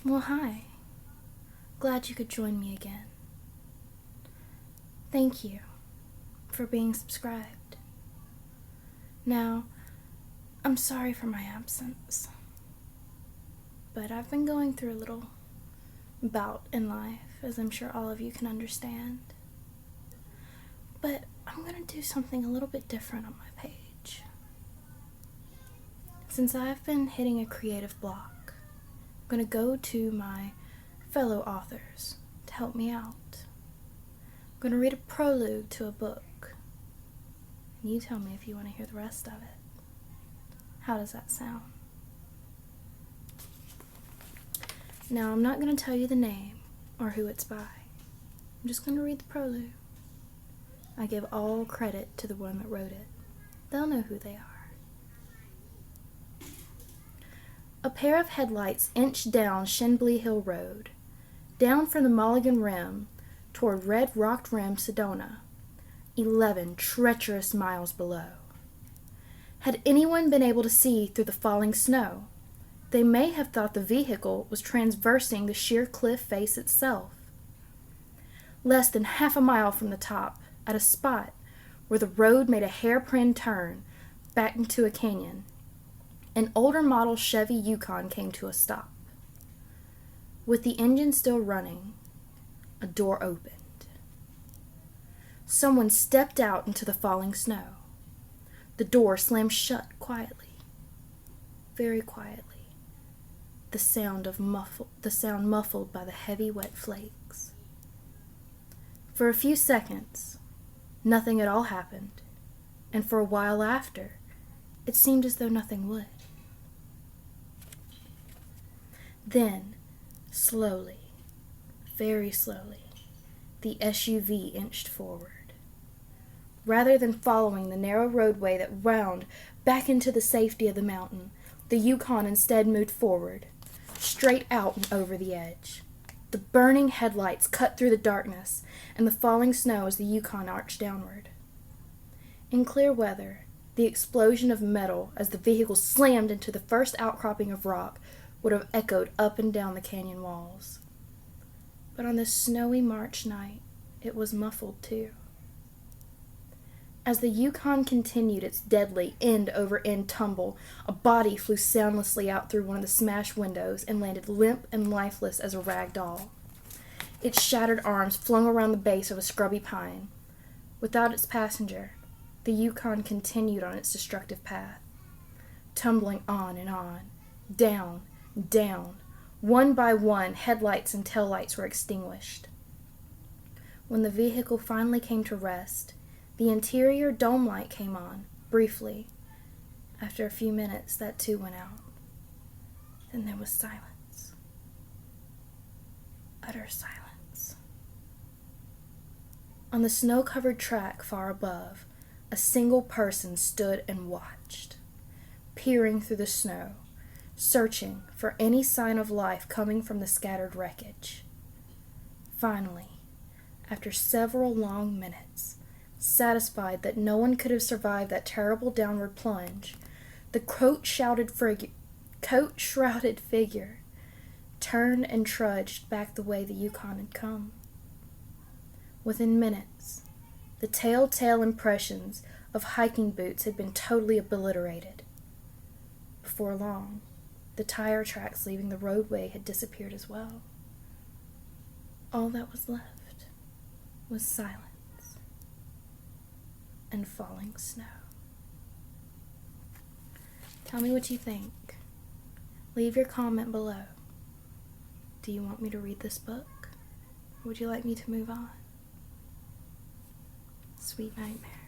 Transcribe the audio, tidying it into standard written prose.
Well, hi. Glad you could join me again. Thank you for being subscribed. Now, I'm sorry for my absence, but I've been going through a little bout in life, as I'm sure all of you can understand. But I'm going to do something a little bit different on my page. Since I've been hitting a creative block, I'm going to go to my fellow authors to help me out. I'm going to read a prelude to a book, and you tell me if you want to hear the rest of it. How does that sound? Now, I'm not going to tell you the name or who it's by. I'm just going to read the prelude. I give all credit to the one that wrote it. They'll know who they are. A pair of headlights inched down Shinbley Hill Road, down from the Mulligan Rim toward Red Rocked Rim, Sedona, 11 treacherous miles below. Had anyone been able to see through the falling snow, they may have thought the vehicle was transversing the sheer cliff face itself. Less than half a mile from the top, at a spot where the road made a hairpin turn back into a canyon, an older model Chevy Yukon came to a stop. With the engine still running, a door opened. Someone stepped out into the falling snow. The door slammed shut quietly, very quietly, the sound muffled by the heavy wet flakes. For a few seconds, nothing at all happened, and for a while after, it seemed as though nothing would. Then, slowly, very slowly, the SUV inched forward. Rather than following the narrow roadway that wound back into the safety of the mountain, the Yukon instead moved forward, straight out and over the edge. The burning headlights cut through the darkness and the falling snow as the Yukon arched downward. In clear weather, the explosion of metal as the vehicle slammed into the first outcropping of rock would have echoed up and down the canyon walls. But on this snowy March night, it was muffled too. As the Yukon continued its deadly end-over-end tumble, a body flew soundlessly out through one of the smashed windows and landed limp and lifeless as a rag doll. Its shattered arms flung around the base of a scrubby pine. Without its passenger, the Yukon continued on its destructive path, tumbling on and on, down, down. One by one, headlights and taillights were extinguished. When the vehicle finally came to rest, the interior dome light came on, briefly. After a few minutes, that too went out. Then there was silence. Utter silence. On the snow-covered track far above, a single person stood and watched, peering through the snow, searching for any sign of life coming from the scattered wreckage. Finally, after several long minutes, satisfied that no one could have survived that terrible downward plunge, the coat-shrouded figure turned and trudged back the way the Yukon had come. Within minutes, the telltale impressions of hiking boots had been totally obliterated. Before long, the tire tracks leaving the roadway had disappeared as well. All that was left was silence and falling snow. Tell me what you think. Leave your comment below. Do you want me to read this book? Or would you like me to move on? Sweet nightmare.